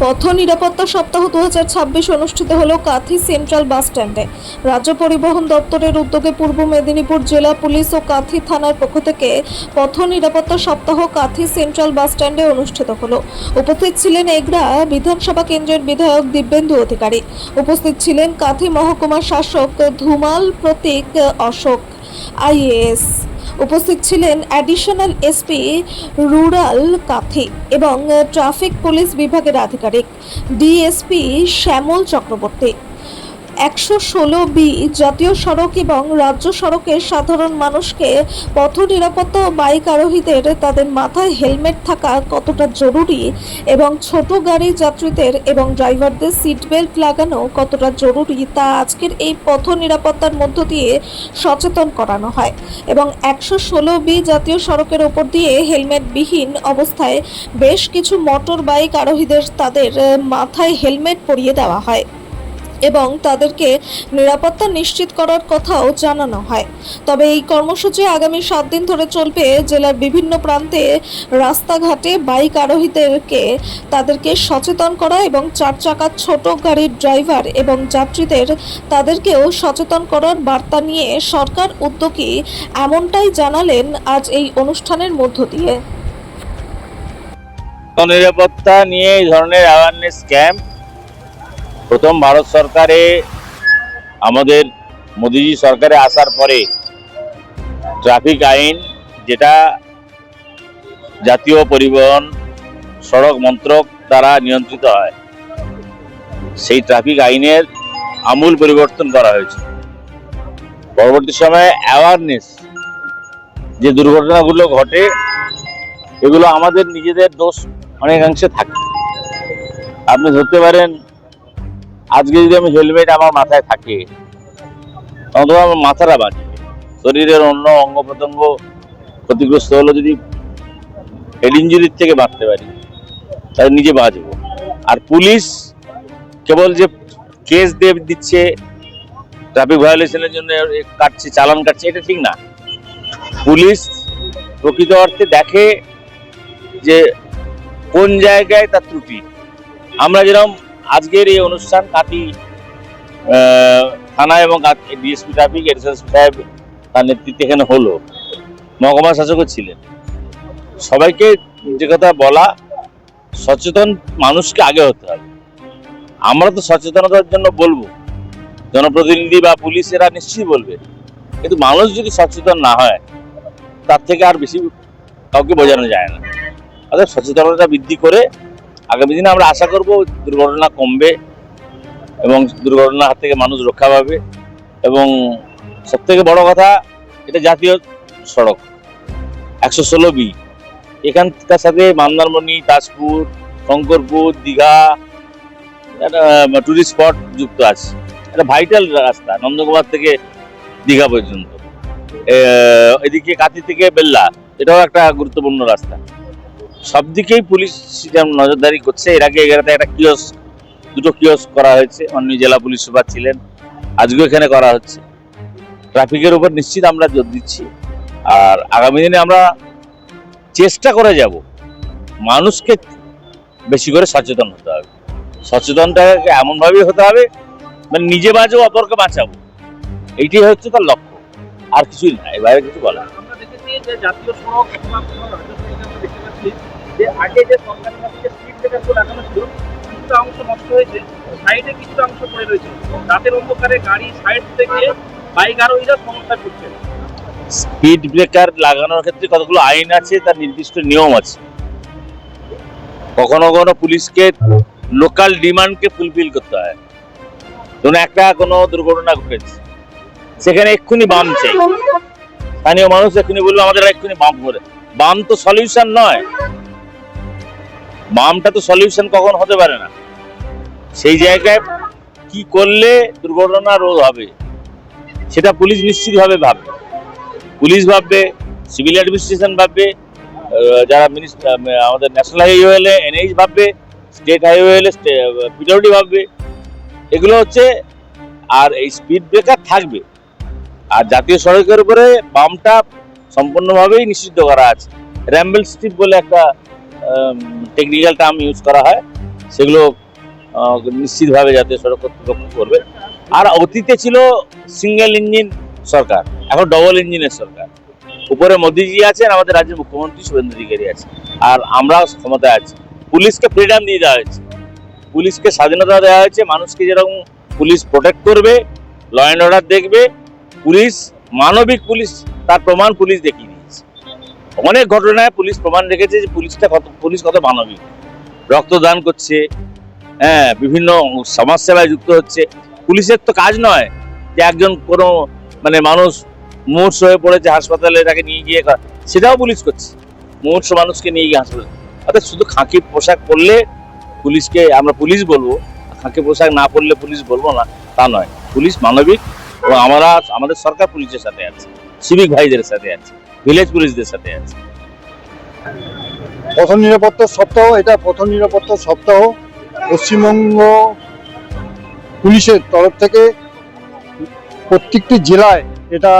পথ নিরাপত্তা সপ্তাহ 2026 অনুষ্ঠিত হলো কাঁথি সেন্ট্রাল বাস স্ট্যান্ডে। রাজ্য পরিবহন দপ্তরের উদ্যোগে পূর্ব মেদিনীপুর জেলা পুলিশ ও কাঁথি থানার পক্ষ থেকে পথ নিরাপত্তা সপ্তাহ কাঁথি সেন্ট্রাল বাস স্ট্যান্ডে অনুষ্ঠিত হলো। উপস্থিত ছিলেন এগরা বিধানসভা কেন্দ্রের বিধায়ক দিব্যেন্দু অধিকারী। উপস্থিত ছিলেন কাঁথি মহকুমা শাসক ধুমাল প্রতীক অশোক আইএএস। উপস্থিত ছিলেন অ্যাডিশনাল এসপি রুরাল কাঁথি এবং ট্রাফিক পুলিশ বিভাগের আধিকারিক ডিএসপি শ্যামল চক্রবর্তী। 116B জাতীয় সড়ক এবং রাজ্য সড়কের সাধারণ মানুষকে পথ নিরাপত্তা ও বাইক আরোহীদের তাদের মাথায় হেলমেট থাকা কতটা জরুরি এবং ছোট গাড়ি যাত্রীদের এবং ড্রাইভারদের সিট বেল্ট লাগানো কতটা জরুরি তা আজকের এই পথ নিরাপত্তার মধ্য দিয়ে সচেতন করানো হয়। এবং 116B জাতীয় সড়কের ওপর দিয়ে হেলমেটবিহীন অবস্থায় বেশ কিছু মোটর বাইক আরোহীদের তাদের মাথায় হেলমেট পরিয়ে দেওয়া হয় এবং তাদেরকে নিরাপত্তা নিশ্চিত করার কথাও জানানো হয়। তবে এই কর্মসূচি আগামী 7 দিন ধরে চলবে। জেলার বিভিন্ন প্রান্তে রাস্তাঘাটে বাইক আরোহীদেরকে তাদেরকে সচেতন করা এবং 4 চাকার ছোট গাড়ির ড্রাইভার এবং যাত্রীদের তাদেরকেও সচেতন করার বার্তা নিয়ে সরকার উদ্যোগী, এমনটাই জানালেন আজ এই অনুষ্ঠানের মধ্য দিয়ে। নিরাপত্তা নিয়ে এই ধরনের অ্যাওয়ারনেস ক্যাম্প প্রথম ভারত সরকারে আমাদের মোদিজি সরকারে আসার পরে ট্রাফিক আইন, যেটা জাতীয় পরিবহন সড়ক মন্ত্রক দ্বারা নিয়ন্ত্রিত হয়, সেই ট্রাফিক আইনের আমূল পরিবর্তন করা হয়েছে। পরবর্তী সময়ে অ্যাওয়ারনেস, যে দুর্ঘটনাগুলো ঘটে এগুলো আমাদের নিজেদের দোষ অনেকাংশে থাকে। আপনি ধরতে পারেন, আজকে যদি আমি হেলমেট আমার মাথায় থাকে অন্তত আমার মাথাটা বাঁচবে, শরীরের অন্য অঙ্গ প্রত্যঙ্গ ক্ষতিগ্রস্ত হলো যদি হেড ইঞ্জুরির থেকে বাঁচতে পারি তাহলে নিজে বাঁচবো। আর পুলিশ কেবল যে কেস দিচ্ছে, ট্রাফিক ভায়োলেশনের জন্য কাটছে, চালান কাটছে, এটা ঠিক না। পুলিশ প্রকৃত অর্থে দেখে যে কোন জায়গায় তার ত্রুটি। আমরা যেরকম আজকের এই অনুষ্ঠান কাঁথি থানা এবং ডিএসপি ট্রাফিক এডিশনাল সাহেব তার নেতৃত্বে এখানে হলো, মহকুমা শাসকও ছিলেন। সবাইকে যে কথা বলা, সচেতন মানুষকে আগে হতে হবে। আমরা তো সচেতনতার জন্য বলবো, জনপ্রতিনিধি বা পুলিশ এরা নিশ্চয়ই বলবে, কিন্তু মানুষ যদি সচেতন না হয় তার থেকে আর বেশি কাউকে বোঝানো যায় না। অর্থাৎ সচেতনতা বৃদ্ধি করে আগামী দিনে আমরা আশা করব দুর্ঘটনা কমবে এবং দুর্ঘটনার হাত থেকে মানুষ রক্ষা পাবে। এবং সবথেকে বড় কথা, এটা জাতীয় সড়ক 116B, এখানকার সাথে মন্দারমণি, তাজপুর, শঙ্করপুর, দীঘা টুরিস্ট স্পট যুক্ত আছে। এটা ভাইটাল রাস্তা, নন্দকুমার থেকে দীঘা পর্যন্ত। এদিকে কাঁথি থেকে বেল্লা, এটাও একটা গুরুত্বপূর্ণ রাস্তা। সব দিকেই পুলিশ নজরদারি করছে। এর আগে এখানে একটা দুটো কিওস্ক করা হয়েছে, মাননীয় জেলা পুলিশ সুপার ছিলেন, আজকেও এখানে করা হচ্ছে। ট্রাফিকের উপর নিশ্চিত আমরা জোর দিচ্ছি। আর আগামী দিনে আমরা চেষ্টা করে যাব মানুষকে বেশি করে সচেতন হতে হবে। সচেতনটাকে এমনভাবেই হতে হবে মানে নিজে বাঁচবো, অপরকে বাঁচাবো, এইটাই হচ্ছে তার লক্ষ্য, আর কিছুই না। এর বাইরে কিছু বলা। আমরা দেখেছি যে জাতীয় সড়ক অথবা কোনো রাজ্য সড়কে আমরা দেখতে পাচ্ছি যে আগে যে সরকারি থেকে স্পিড ব্রেকারগুলো লাগানো ছিল, কিছুটা অংশ নষ্ট হয়েছে, সাইডে কিছুটা অংশ পড়ে রয়েছে। রাতের অন্ধকারে গাড়ি সাইড থেকে বাইক আরোহীরা সমস্যায় ভুগছে। স্পিড ব্রেকার লাগানোর ক্ষেত্রে কতগুলো আইন আছে, তার নির্দিষ্ট নিয়ম আছে। কখনো কখনো পুলিশকে লোকাল ডিমান্ডকে ফুলফিল করতে হয়। ধরুন একটা কোনো দুর্ঘটনা ঘটেছে, সেখানে এক্ষুনি বাম চাই, স্থানীয় মানুষ এক্ষুনি বললো আমাদের এক্ষুনি বাম করে। বাম তো সলিউশন নয়, বামটা তো সলিউশন কখন হতে পারে না। সেই জায়গায় কি করলে দুর্ঘটনা রোধ হবে সেটা পুলিশ নিশ্চিতভাবে ভাববে। পুলিশ ভাববে, সিভিল অ্যাডমিনিস্ট্রেশন ভাববে, যারা আমাদের ন্যাশনাল হাইওয়ে হলে এনএইচ ভাববে, স্টেট হাইওয়ে হলে পিডব্লিউডি ভাববে। এগুলো হচ্ছে, আর এই স্পিড ব্রেকার থাকবে। আর জাতীয় সড়কের উপরে বামটা সম্পূর্ণভাবেই নিষিদ্ধ করা আছে। র্যাম্বেল স্ট্রিপ বলে একটা টেকনিক্যাল টার্ম ইউজ করা হয়। সেগুলো নিশ্চিতভাবে যাতে সড়ক কর্তৃপক্ষ করবে। আর অতীতে ছিল সিঙ্গেল ইঞ্জিন সরকার, এখন ডবল ইঞ্জিনের সরকার। উপরে মোদিজি আছেন, আমাদের রাজ্যের মুখ্যমন্ত্রী শুভেন্দু অধিকারী আছে, আর আমরা ক্ষমতায় আছি। পুলিশকে ফ্রিডম দিয়ে দেওয়া হয়েছে, পুলিশকে স্বাধীনতা দেওয়া হয়েছে। মানুষকে যেরকম পুলিশ প্রোটেক্ট করবে, ল অ্যান্ড অর্ডার দেখবে, পুলিশ মানবিক পুলিশ, তার প্রমাণ পুলিশ দেখিয়ে দিয়েছে। অনেক ঘটনায় পুলিশ প্রমাণ রেখেছে যে পুলিশ কত মানবিক, রক্তদান করছে, হ্যাঁ, বিভিন্ন সমাজসেবায় যুক্ত হচ্ছে। পুলিশের তো কাজ নয় যে একজন কোনো মানুষ মুমূর্ষু হয়ে পড়েছে হাসপাতালে, তাকে নিয়ে গিয়ে সেটাও পুলিশ করছে, মুমূর্ষু মানুষকে নিয়ে গিয়ে হাসপাতালে। অর্থাৎ শুধু খাকি পোশাক পরলে পুলিশকে আমরা পুলিশ বলবো, খাকি পোশাক না পরলে পুলিশ বলবো না, তা নয়। পুলিশ মানবিক, এবং আমাদের সরকার পুলিশের সাথে আছে, সিভিক ভাইদের সাথে আছে, ভিলেজ পুলিশদের সাথে আছে। পথ নিরাপত্তা সপ্তাহ, এটা পথ নিরাপত্তা সপ্তাহ পশ্চিমবঙ্গ পুলিশের তরফ থেকে প্রত্যেকটি জেলায় এটা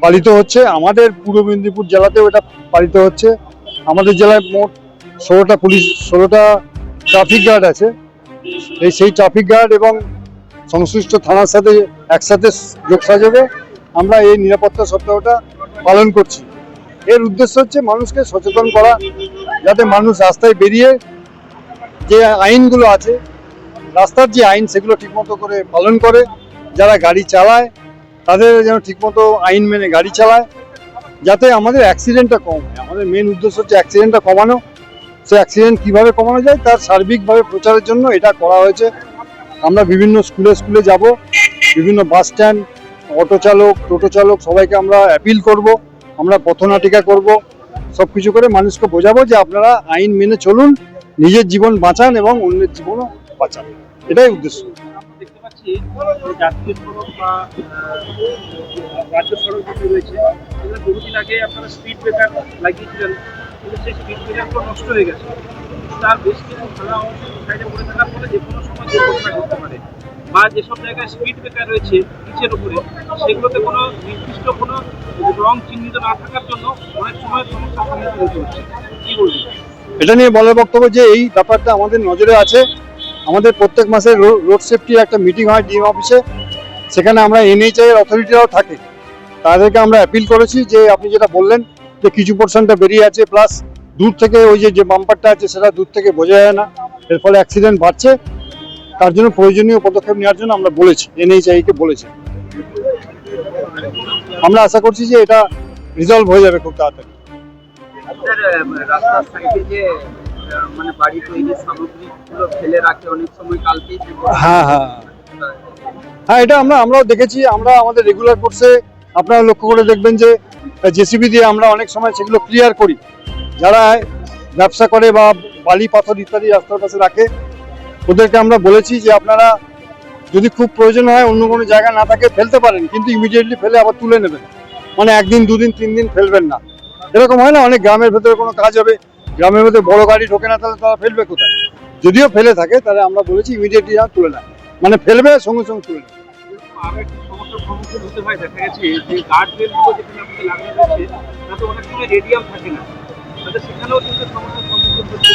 পালিত হচ্ছে। আমাদের পূর্ব মেদিনীপুর জেলাতেও এটা পালিত হচ্ছে। আমাদের জেলায় মোট 16টা ট্রাফিক গার্ড আছে। সেই ট্রাফিক গার্ড এবং সংশ্লিষ্ট থানার সাথে একসাথে যোগসাযোগে আমরা এই নিরাপত্তা সপ্তাহটা পালন করছি। এর উদ্দেশ্য হচ্ছে মানুষকে সচেতন করা, যাতে মানুষ রাস্তায় বেরিয়ে যে আইনগুলো আছে, রাস্তার যে আইন, সেগুলো ঠিকমতো করে পালন করে। যারা গাড়ি চালায় তাদের যেন ঠিকমতো আইন মেনে গাড়ি চালায়, যাতে আমাদের অ্যাক্সিডেন্টটা কম হয়। আমাদের মেন উদ্দেশ্য হচ্ছে অ্যাক্সিডেন্টটা কমানো। সে অ্যাক্সিডেন্ট কীভাবে কমানো যায় তার সার্বিকভাবে প্রচারের জন্য এটা করা হয়েছে। আমরা বিভিন্ন স্কুলে যাব, বিভিন্ন বাস স্ট্যান্ড, অটো চালক, টোটো চালক, সবাইকে আমরা অ্যাপিল করব, আমরা পথনাটিকা করব, সব কিছু করে মানুষকে বোঝাবো যে আপনারা আইন মেনে চলুন, নিজের জীবন বাঁচান এবং অন্যের জীবনও বাঁচান। এটাই উদ্দেশ্য। আমরা দেখতে পাচ্ছি যে জাতীয় সড়ক বা রাজ্য সড়ক যেগুলো রয়েছে, সেগুলো বহুদিন আগে আপনারা স্পিড ব্রেকার লাগিয়েছিলেন, কিন্তু সেই স্পিড ব্রেকারগুলো নষ্ট হয়ে গেছে। তার বেশ কিছু ভালো অংশ সাইডে পড়ে থাকার ফলে যে কোনো সময় দুর্ঘটনা ঘটতে পারে, বা যেসব জায়গায় স্পিড ব্রেকার রয়েছে নিচের উপরে, সেগুলোতে কোনো নির্দিষ্ট কোনো রং চিহ্নিত না থাকার জন্য অনেক সময় সমস্যার সম্মুখীন হতে হচ্ছে। কি বলবেন? এটা নিয়ে বলার বক্তব্য যে এই ব্যাপারটা আমাদের নজরে আছে। আমাদের প্রত্যেক মাসে রোড সেফটির একটা মিটিং হয় ডিএম অফিসে, সেখানে আমরা NHAI এর অথরিটিরাও থাকে। তাদেরকে আমরা অ্যাপিল করেছি যে আপনি যেটা বললেন যে কিছু পোর্শনটা বেরিয়ে আছে, প্লাস দূর থেকে ওই যে বাম্পারটা আছে সেটা দূর থেকে বোঝা যায় না, এর ফলে অ্যাক্সিডেন্ট বাড়ছে। তার জন্য প্রয়োজনীয় পদক্ষেপ নেওয়ার জন্য আমরা বলেছি, NHAI কে বলেছি। আমরা আশা করছি যে এটা রিজলভ হয়ে যাবে খুব তাড়াতাড়ি। রাস্তার সাইডে যে বাড়ি তৈরির সামগ্রীগুলো ফেলে রাখে অনেক সময়, কালকে হ্যাঁ, এটা আমরাও দেখেছি। আমরা আমাদের রেগুলার কোর্সে আপনারা লক্ষ্য করে দেখবেন যে জেসিবি দিয়ে আমরা অনেক সময় সেগুলো ক্লিয়ার করি। যারা ব্যবসা করে বা বালি পাথর ইত্যাদি রাস্তার পাশে রাখে, ওদেরকে আমরা বলেছি যে আপনারা যদি খুব প্রয়োজন হয় অন্য কোনো জায়গা না থাকে ফেলতে পারেন, কিন্তু ইমিডিয়েটলি ফেলে আবার তুলে নেবেন। 1 দিন 2 দিন 3 দিন ফেলবেন না। এরকম হয় না, অনেক গ্রামের ভেতরে কোনো কাজ হবে, গ্রামের ভেতরে বড় গাড়ি ঢোকে না, তাহলে তারা ফেলবে কোথায়? যদিও ফেলে থাকে তাহলে আমরা বলেছি ইমিডিয়েটলি তুলে নেয়, ফেলবে সঙ্গে সঙ্গে তুলে নেয়। আরো একটি সমস্যার সম্মুখীন হতে হয়, দেখা গেছে যে গার্ড রেলগুলো যেখানে আমাদের লাগানো রয়েছে তাতে অনেক সময় রেডিয়াম থাকে না, তাদের সেখানেও কিন্তু সমস্যার সম্মুখীন হচ্ছে।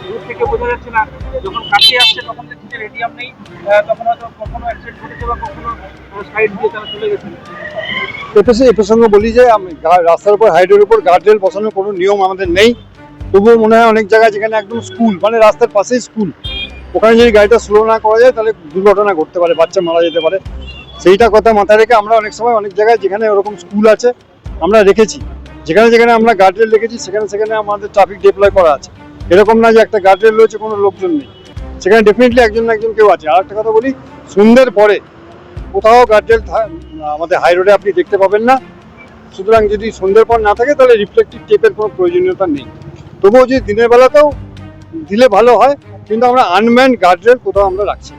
দূর থেকে বোঝা যাচ্ছে না, যখন কাছে আসছে তখন দেখছি যে রেডিয়াম নেই, তখন হয়তো কখনো অ্যাক্সিডেন্ট ঘটেছে বা কখনো সাইড দিয়ে তারা চলে গেছে। এ প্রসঙ্গে বলি যে রাস্তার উপর, হাইওয়ের উপর গার্ডরেল বসানোর কোনো নিয়ম আমাদের নেই। তবুও মনে হয় অনেক জায়গায় যেখানে একদম স্কুল, রাস্তার পাশেই স্কুল, ওখানে যদি গাড়িটা স্লো না করা যায় তাহলে দুর্ঘটনা ঘটতে পারে, বাচ্চা মারা যেতে পারে। সেইটা কথা মাথায় রেখে আমরা অনেক সময় অনেক জায়গায় যেখানে ওরকম স্কুল আছে আমরা রেখেছি, যেখানে যেখানে আমরা গার্ডরেল রেখেছি সেখানে সেখানে আমাদের ট্রাফিক ডিপ্লয় করা আছে। এরকম না যে একটা গার্ডরেল রয়েছে কোনো লোকজন নেই, সেখানে ডেফিনেটলি একজন না একজন কেউ আছে। আর একটা কথা বলি, সন্ধ্যের পরে কোথাও গার্ডরেল আমাদের হাই রোডে আপনি দেখতে পাবেন না। সুতরাং যদি সন্ধ্যের পর না থাকে তাহলে রিফ্লেক্টিভ টেপের কোনো প্রয়োজনীয়তা নেই। তবুও যদি দিনের বেলাতেও দিলে ভালো হয়, কিন্তু আমরা আনম্যান্ড গার্ডরেল কোথাও আমরা রাখছি।